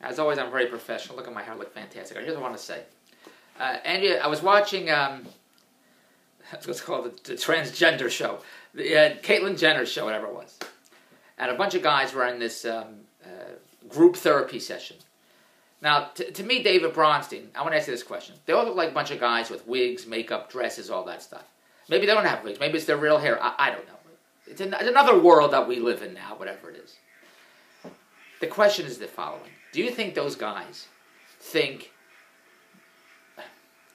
As always, I'm very professional. Look at my hair, look fantastic. Here's what I want to say. Andrea, I was watching, what's called the Transgender show. The Caitlyn Jenner show, whatever it was. And a bunch of guys were in this group therapy session. Now, to me, David Bronstein, I want to ask you this question. They all look like a bunch of guys with wigs, makeup, dresses, all that stuff. Maybe they don't have wigs. Maybe it's their real hair. I don't know. It's another world that we live in now, whatever it is. The question is the following. Do you think those guys think,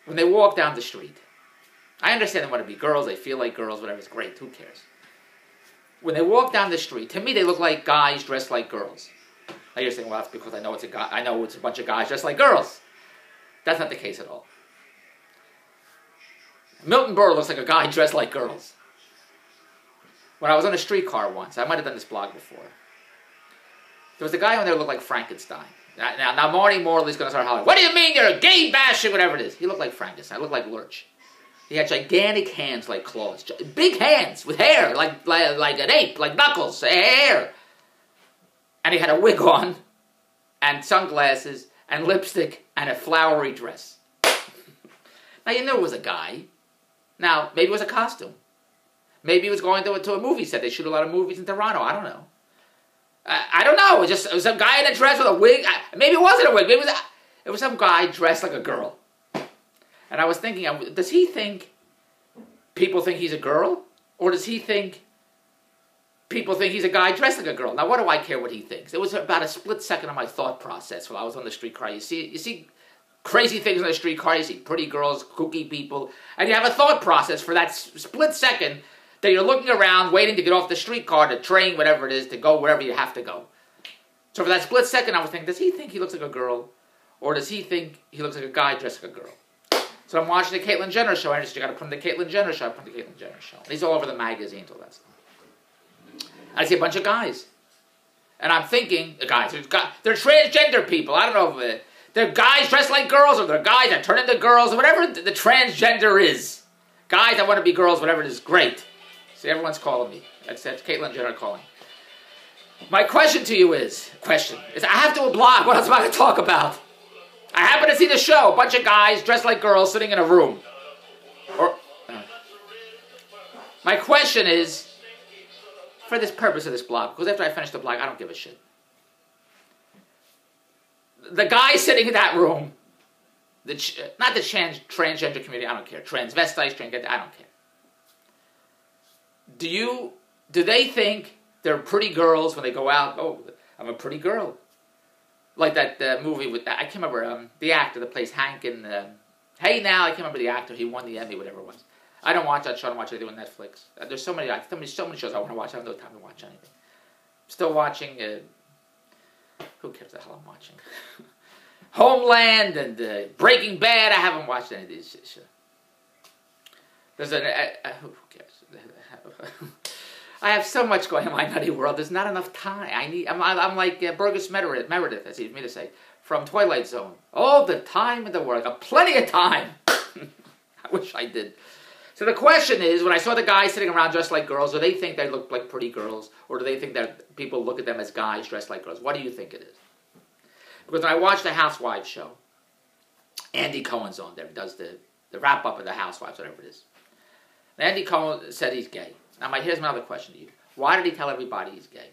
when they walk down the street, I understand they want to be girls, they feel like girls, whatever, it's great, who cares? When they walk down the street, to me they look like guys dressed like girls. Now you're saying, well, that's because I know it's a bunch of guys dressed like girls. That's not the case at all. Milton Berle looks like a guy dressed like girls. When I was on a streetcar once, I might have done this blog before, there was a guy on there who looked like Frankenstein. Now Marty Morley's going to start hollering, what do you mean you're a gay bashing, whatever it is? He looked like Frankenstein. He looked like Lurch. He had gigantic hands like claws. Big hands with hair, like an ape, like knuckles, hair. And he had a wig on, and sunglasses, and lipstick, and a flowery dress. Now you knew it was a guy. Now, maybe it was a costume. Maybe he was going to a movie set. They shoot a lot of movies in Toronto. I don't know. I don't know. It was some guy in a dress with a wig. Maybe it wasn't a wig. Maybe it was some guy dressed like a girl. And I was thinking, does he think people think he's a girl? Or does he think people think he's a guy dressed like a girl? Now, what do I care what he thinks? It was about a split second of my thought process while I was on the streetcar. You see crazy things on the streetcar. You see pretty girls, kooky people. And you have a thought process for that split second that you're looking around, waiting to get off the streetcar, the train, whatever it is, to go wherever you have to go. So for that split second, I was thinking, does he think he looks like a girl? Or does he think he looks like a guy dressed like a girl? So I'm watching the Caitlyn Jenner show. I just, you got to put on the Caitlyn Jenner show. I put on the Caitlyn Jenner show. And he's all over the magazines, all that stuff. And I see a bunch of guys. And I'm thinking, they're transgender people. I don't know if they're guys dressed like girls, or they're guys that turn into girls, or whatever the transgender is. Guys that want to be girls, whatever it is, great. See, everyone's calling me. That's Caitlyn Jenner calling. My question to you is, I have to blog. What else am I going to talk about? I happen to see the show. A bunch of guys dressed like girls sitting in a room. My question is, for this purpose of this blog, because after I finish the blog, I don't give a shit. The guy sitting in that room, not the transgender community, I don't care. Transvestites, transgender, I don't care. Do they think they're pretty girls when they go out? Oh, I'm a pretty girl. Like that movie with, I can't remember, the actor that plays Hank in Hey Now, I can't remember the actor, he won the Emmy, whatever it was. I don't watch that show, I don't watch anything on Netflix. There's so many shows I want to watch, I don't have no time to watch anything. I'm still watching, who cares the hell I'm watching? Homeland and Breaking Bad, I haven't watched any of these shows. There's who cares? I have so much going on in my nutty world. There's not enough time. I'm like Burgess Meredith, as he me to say, from Twilight Zone. All the time in the world. I got plenty of time. I wish I did. So the question is, when I saw the guys sitting around dressed like girls, do they think they look like pretty girls, or do they think that people look at them as guys dressed like girls? What do you think it is? Because when I watched the Housewives show, Andy Cohen's on there, does the wrap-up of the Housewives, whatever it is. Andy Cohen said he's gay. Now, here's another question to you. Why did he tell everybody he's gay?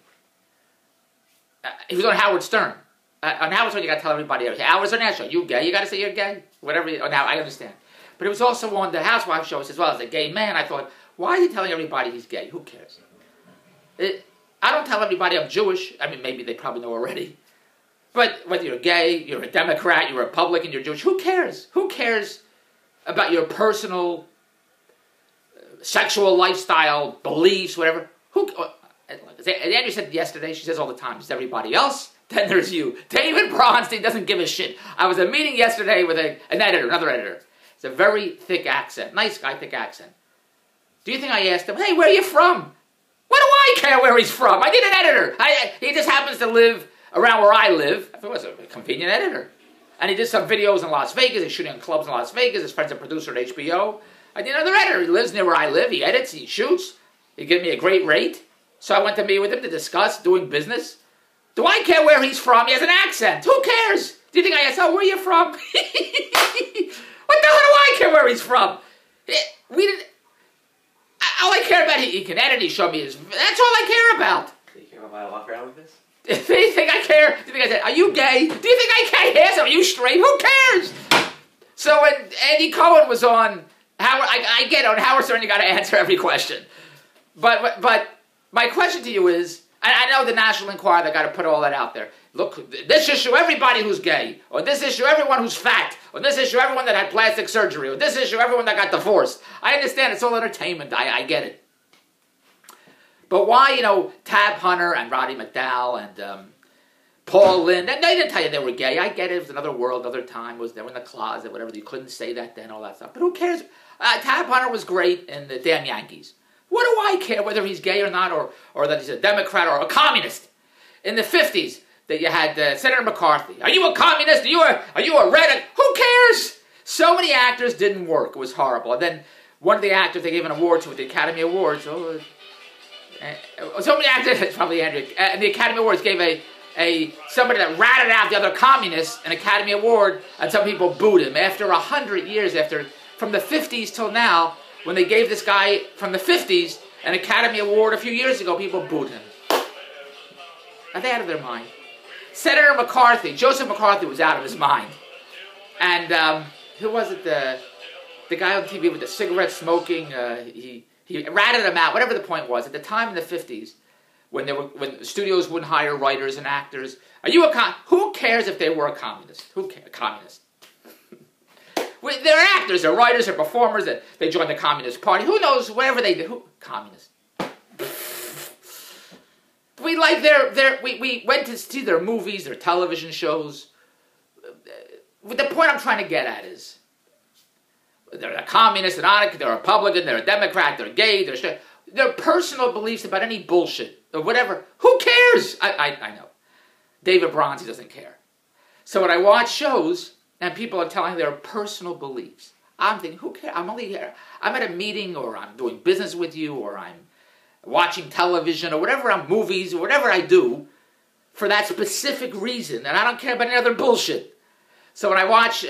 He was on Howard Stern. On Howard Stern, you got to tell everybody. Howard Stern show, you gay? You got to say you're gay? Whatever. Now, I understand. But it was also on the Housewives show. It says, well, as a gay man, I thought, why is he telling everybody he's gay? Who cares? I don't tell everybody I'm Jewish. I mean, maybe they probably know already. But whether you're gay, you're a Democrat, you're a Republican, you're Jewish, who cares? Who cares about your personal sexual lifestyle, beliefs, whatever? As Andrew said yesterday, she says all the time, there's everybody else, then there's you. David Bronstein doesn't give a shit. I was at a meeting yesterday with an editor, another editor. It's a very thick accent. Nice guy, thick accent. Do you think I asked him, hey, where are you from? What do I care where he's from? I need an editor. He just happens to live around where I live. I thought it was a convenient editor. And he did some videos in Las Vegas. He's shooting in clubs in Las Vegas. His friend's a producer at HBO. I need another editor. He lives near where I live. He edits. He shoots. He gave me a great rate. So I went to meet with him to discuss doing business. Do I care where he's from? He has an accent. Who cares? Do you think I asked, oh, where are you from? What the hell do I care where he's from? We didn't... All I care about, he can edit, he showed me his... That's all I care about. Do you care about my walk around with this? Do you think I care? Do you think I said, are you gay? Do you think I care? Yes, are you straight? Who cares? So when Andy Cohen was on Howard, I get on Howard Stern, you got to answer every question. But my question to you is, I know the National Enquirer, they got to put all that out there. Look, this issue, everybody who's gay. Or this issue, everyone who's fat. Or this issue, everyone that had plastic surgery. Or this issue, everyone that got divorced. I understand, it's all entertainment. I get it. But why, you know, Tab Hunter and Roddy McDowell and Paul Lynde, they didn't tell you they were gay. I get it. It was another world, another time. They were in the closet, whatever. You couldn't say that then, all that stuff. But who cares? Tab Hunter was great in the damn Yankees. What do I care whether he's gay or not, or that he's a Democrat or a communist? In the 50s, that you had Senator McCarthy. Are you a communist? Are you a red? Who cares? So many actors didn't work. It was horrible. And then one of the actors, they gave an award to at the Academy Awards. So many actors, probably Andrew, and the Academy Awards gave somebody that ratted out the other communists an Academy Award, and some people booed him. After 100 years, from the 50s till now, when they gave this guy from the 50s an Academy Award a few years ago, people booed him. Are they out of their mind? Senator McCarthy, Joseph McCarthy, was out of his mind. And who was it? The guy on TV with the cigarette smoking, he ratted him out, whatever the point was. At the time in the 50s, when studios wouldn't hire writers and actors, who cares if they were a communist? Who cares? Communist. They're actors, they're writers, they're performers, they joined the Communist Party. Who knows, whatever they do. Communist. We went to see their movies, their television shows. The point I'm trying to get at is, they're a communist, they're a Republican, they're a Democrat, they're gay, they're straight. Their personal beliefs about any bullshit or whatever. Who cares? I know. David Bronze doesn't care. So when I watch shows and people are telling their personal beliefs, I'm thinking, who cares? I'm only here. I'm at a meeting, or I'm doing business with you, or I'm watching television, or whatever, movies, or whatever I do for that specific reason, and I don't care about any other bullshit. So when I watch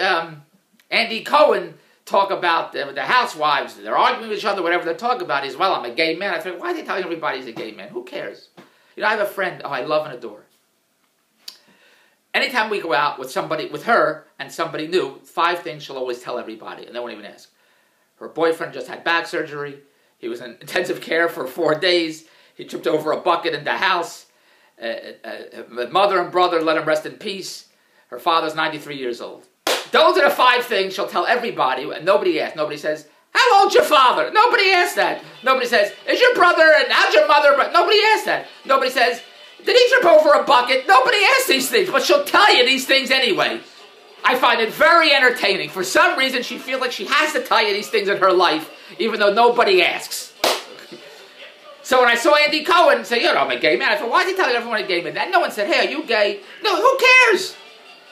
Andy Cohen talk about the housewives, they're arguing with each other, whatever they're talking about, is, well, I'm a gay man. I think, why are they telling everybody he's a gay man? Who cares? You know, I have a friend, I love and adore. Anytime we go out with somebody, with her and somebody new, 5 things she'll always tell everybody, and they won't even ask. Her boyfriend just had back surgery. He was in intensive care for 4 days. He tripped over a bucket in the house. Mother and brother, let him rest in peace. Her father's 93 years old. Those are the 5 things she'll tell everybody, and nobody asks. Nobody says, how old's your father? Nobody asks that. Nobody says, is your brother, and how's your mother? Nobody asks that. Nobody says, did he trip over a bucket? Nobody asks these things, but she'll tell you these things anyway. I find it very entertaining. For some reason, she feels like she has to tell you these things in her life, even though nobody asks. So when I saw Andy Cohen say, you know, I'm a gay man, I thought, why is he telling everyone I'm a gay man? And no one said, hey, are you gay? No, who cares?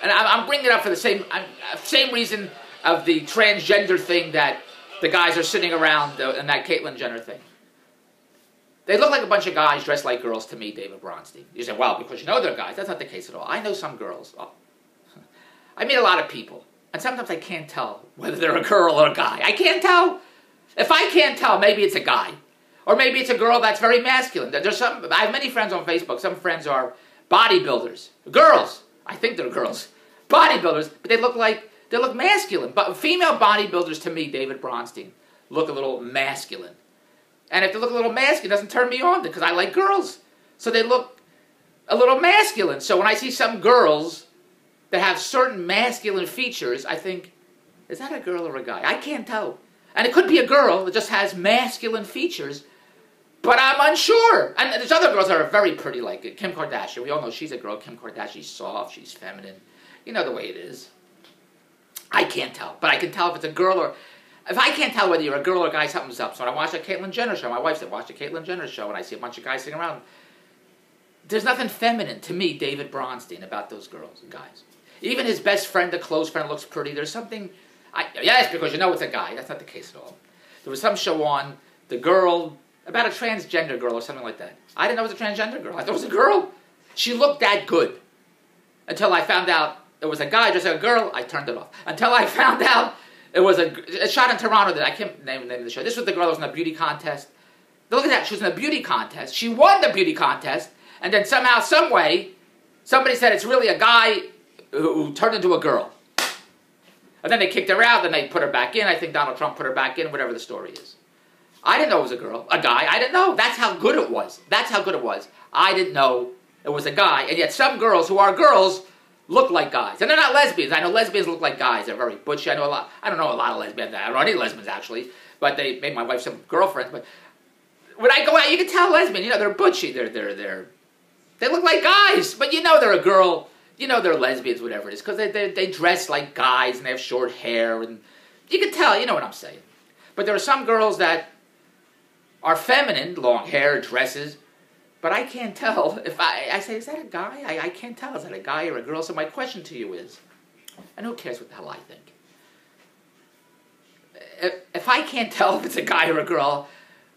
And I'm bringing it up for the same reason of the transgender thing that the guys are sitting around and that Caitlyn Jenner thing. They look like a bunch of guys dressed like girls to me, David Bronstein. You say, well, because you know they're guys. That's not the case at all. I know some girls. Oh. I meet a lot of people, and sometimes I can't tell whether they're a girl or a guy. I can't tell. If I can't tell, maybe it's a guy. Or maybe it's a girl that's very masculine. I have many friends on Facebook. Some friends are bodybuilders. Girls. I think they're girls. Bodybuilders, but they look masculine. But female bodybuilders, to me, David Bronstein, look a little masculine. And if they look a little masculine, it doesn't turn me on because I like girls. So they look a little masculine. So when I see some girls that have certain masculine features, I think, is that a girl or a guy? I can't tell. And it could be a girl that just has masculine features, but I'm unsure. And there's other girls that are very pretty, like Kim Kardashian. We all know she's a girl. Kim Kardashian's soft, she's feminine. You know the way it is. I can't tell. But I can tell if it's a girl or... If I can't tell whether you're a girl or a guy, something's up. So when I watch a Caitlyn Jenner show, my wife said, watch a Caitlyn Jenner show, and I see a bunch of guys sitting around. There's nothing feminine to me, David Bronstein, about those girls and guys. Even his best friend, a close friend, looks pretty. There's something... yes, because you know it's a guy. That's not the case at all. There was some show on, the girl, about a transgender girl or something like that. I didn't know it was a transgender girl. I thought it was a girl. She looked that good. Until I found out it was a guy dressed like a girl, I turned it off. Until I found out it was a shot in Toronto that I can't name the name of the show. This was the girl that was in a beauty contest. Look at that, she was in a beauty contest. She won the beauty contest, and then somehow, some way, somebody said it's really a guy who turned into a girl. And then they kicked her out, then they put her back in. I think Donald Trump put her back in, whatever the story is. I didn't know it was a girl, a guy. I didn't know. That's how good it was. That's how good it was. I didn't know it was a guy. And yet some girls who are girls look like guys. And they're not lesbians. I know lesbians look like guys. They're very butchy. I don't know a lot of lesbians. I don't know any lesbians, actually. But they made my wife some girlfriends. But when I go out, you can tell lesbian. You know, they're butchy. They look like guys. But you know they're a girl. You know they're lesbians, whatever it is. Because they dress like guys and they have short hair. And you can tell. You know what I'm saying. But there are some girls that are feminine, long hair, dresses. But I can't tell if I say, is that a guy? I can't tell. Is that a guy or a girl? So my question to you is, and who cares what the hell I think? If I can't tell if it's a guy or a girl,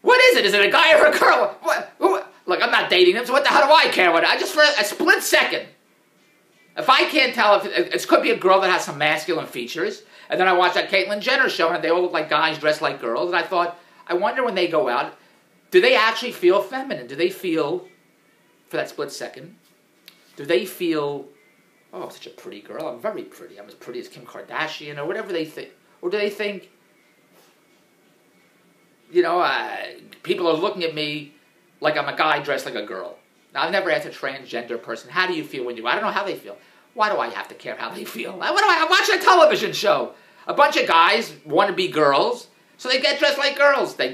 what is it? Is it a guy or a girl? Look, I'm not dating them, so what the hell do I care? I just for a split second. If I can't tell, if it could be a girl that has some masculine features, and then I watched that Caitlyn Jenner show, and they all look like guys dressed like girls, and I thought, I wonder when they go out, do they actually feel feminine? Do they feel, for that split second, do they feel, oh, I'm such a pretty girl, I'm very pretty, I'm as pretty as Kim Kardashian, or whatever they think, or do they think, you know, people are looking at me like I'm a guy dressed like a girl. Now, I've never asked a transgender person, how do you feel when you, I don't know how they feel. Why do I have to care how they feel? I'm watching a television show. A bunch of guys want to be girls, so they get dressed like girls. They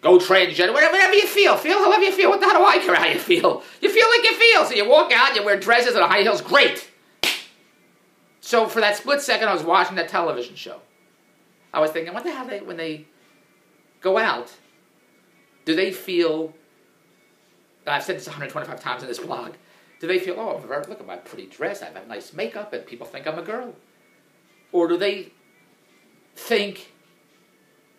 go transgender, whatever you feel. Feel however you feel. What the hell do I care how you feel? You feel like you feel. So you walk out, you wear dresses and high heels. Great. So for that split second, I was watching that television show. I was thinking, what the hell when they go out, do they feel, and I've said this 125 times in this blog, do they feel, oh, look at my pretty dress, I have nice makeup, and people think I'm a girl? Or do they think,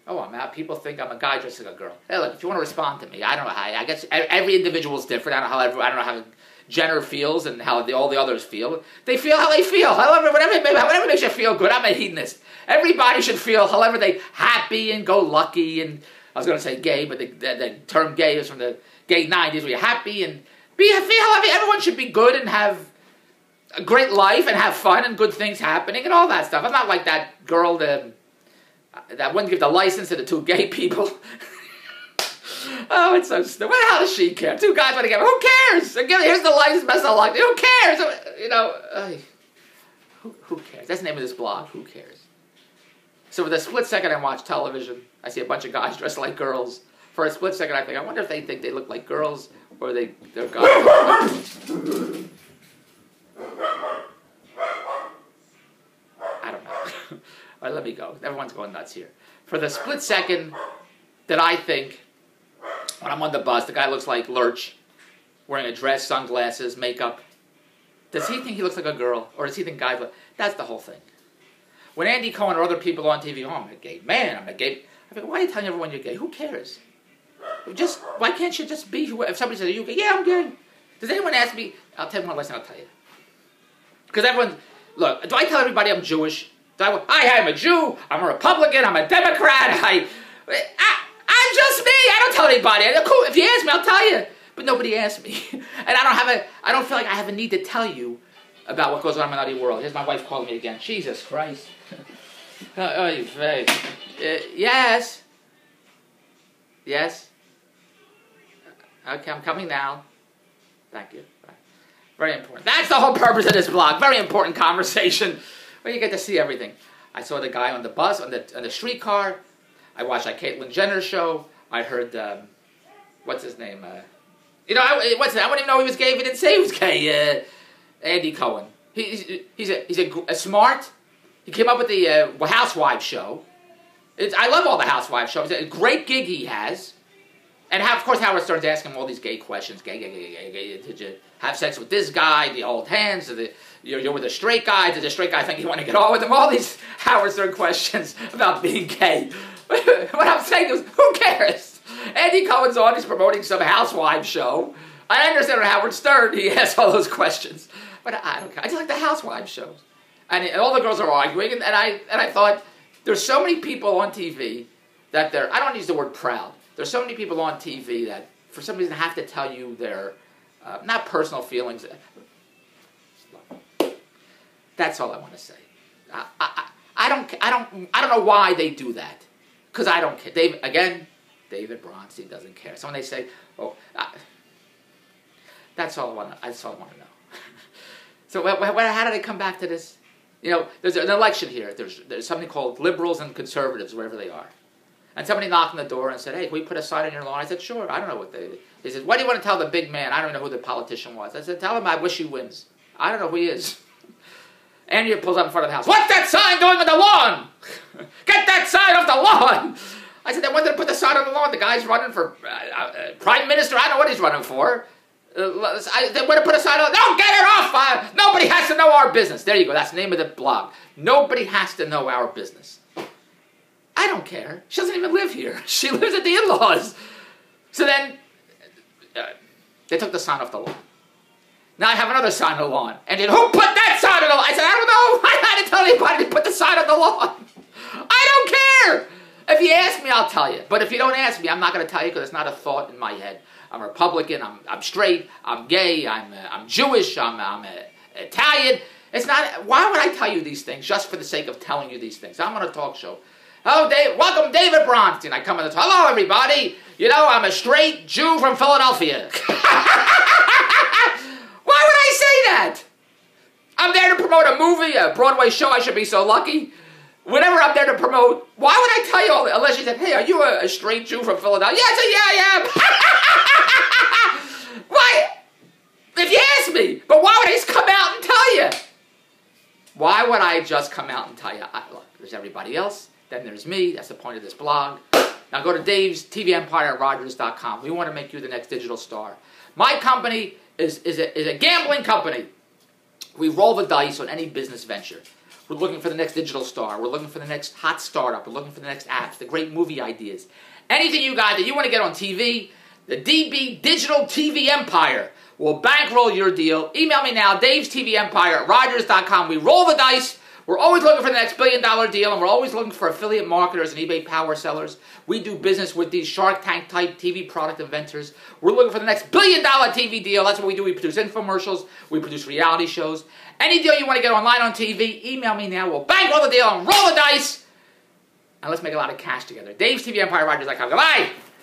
oh, I'm out, people think I'm a guy dressed like a girl? Hey, look, if you want to respond to me, I don't know how, I guess every individual is different. I don't know how Jenner feels and how all the others feel. They feel how they feel. However, whatever makes you feel good. I'm a hedonist. Everybody should feel however they happy and go lucky. And I was going to say gay, but the term gay is from the gay 90s, where you're happy and feel however. Everyone should be good and have a great life and have fun and good things happening and all that stuff. I'm not like that girl that wouldn't give the license to the two gay people. Oh, it's so stupid. What the hell does she care? Two guys want to get, who cares? Here's the license, best of luck. Who cares? You know, who cares? That's the name of this blog, who cares? So for the split second I watch television, I see a bunch of guys dressed like girls. For a split second I think, I wonder if they think they look like girls or they're guys. I don't know. All right, let me go. Everyone's going nuts here. For the split second that I think, when I'm on the bus, the guy looks like Lurch, wearing a dress, sunglasses, makeup. Does he think he looks like a girl? Or does he think guys look... That's the whole thing. When Andy Cohen or other people on TV, oh, I'm a gay man, I'm a gay... I think, why are you telling everyone you're gay? Who cares? Why can't you just be who... If somebody says, are you gay? Yeah, I'm gay. Does anyone ask me... I'll tell you one lesson, I'll tell you. Because everyone... Look, do I tell everybody I'm Jewish? I'm a Jew, I'm a Republican, I'm a Democrat, I'm just me. I don't tell anybody. Cool. If you ask me, I'll tell you. But nobody asks me, and I don't feel like I have a need to tell you about what goes on in my nutty world. Here's my wife calling me again. Jesus Christ. Yes. Yes. Okay, I'm coming now. Thank you. Bye. Very important. That's the whole purpose of this blog. Very important conversation where you get to see everything. I saw the guy on the bus, on the streetcar. I watched that Caitlyn Jenner show. I heard, what's his name? What's that? I wouldn't even know he was gay if he didn't say he was gay. Andy Cohen. He's a smart. He came up with the Housewives show. I love all the Housewives shows. It's a great gig he has. And of course Howard Stern's asking him all these gay questions. Gay. Did you have sex with this guy? The old hands? You're with a straight guy? Did the straight guy think you want to get on with him? All these Howard Stern questions about being gay. What I'm saying is, who cares? Andy Cohen's on, he's promoting some Housewives show. I understand when Howard Stern, he asks all those questions. But I don't care. I just like the Housewives shows. And all the girls are arguing, and I thought, there's so many people on TV that they're, I don't use the word proud. There's so many people on TV that, for some reason, have to tell you their, not personal feelings. That's all I want to say. I don't know why they do that. Because I don't care. David Bronstein doesn't care. So when they say, oh, that's all I want to know. So how do they come back to this? You know, there's an election here. There's something called liberals and conservatives, wherever they are. And somebody knocked on the door and said, hey, can we put a sign on your lawn? I said, sure. I don't know what they said, what do you want to tell the big man? I don't know who the politician was. I said, tell him I wish he wins. I don't know who he is. Andrea pulls up in front of the house. What's that sign doing on the lawn? Get that sign off the lawn. I said, they wanted to put the sign on the lawn. The guy's running for prime minister. I don't know what he's running for. They want to put a sign on. No, get it off. Nobody has to know our business. There you go. That's the name of the blog. Nobody has to know our business. I don't care. She doesn't even live here. She lives at the in-laws. So then, they took the sign off the lawn. Now I have another sign on the lawn. And then, who put that sign on the lawn? I said, I don't know. I had to tell anybody to put the sign on the lawn. I don't care. If you ask me, I'll tell you. But if you don't ask me, I'm not going to tell you because it's not a thought in my head. I'm Republican, I'm straight, I'm gay, I'm Jewish, I'm Italian. It's not, why would I tell you these things just for the sake of telling you these things? I'm on a talk show. Oh, welcome David Bronstein. I come on the talk. Hello, everybody. You know, I'm a straight Jew from Philadelphia. Why would I say that? I'm there to promote a movie, a Broadway show. I should be so lucky. Whenever I'm there to promote, why would I tell you all that? Unless you said, hey, are you a straight Jew from Philadelphia? Yeah, I said, yeah, I am. Why? If you ask me. But why would I just come out and tell you? Why would I just come out and tell you? Look, there's everybody else. Then there's me. That's the point of this blog. Now go to Dave's TV Empire at Rogers.com. We want to make you the next digital star. My company is a gambling company. We roll the dice on any business venture. We're looking for the next digital star. We're looking for the next hot startup. We're looking for the next apps, the great movie ideas. Anything you got that you want to get on TV, the DB Digital TV Empire will bankroll your deal. Email me now, Dave's TV Empire at Rogers.com. We roll the dice. We're always looking for the next billion-dollar deal, and we're always looking for affiliate marketers and eBay power sellers. We do business with these Shark Tank-type TV product inventors. We're looking for the next billion-dollar TV deal. That's what we do. We produce infomercials. We produce reality shows. Any deal you want to get online on TV, email me now. We'll bankroll the deal and roll the dice. And let's make a lot of cash together. Dave's TV Empire, Rogers.com. Goodbye.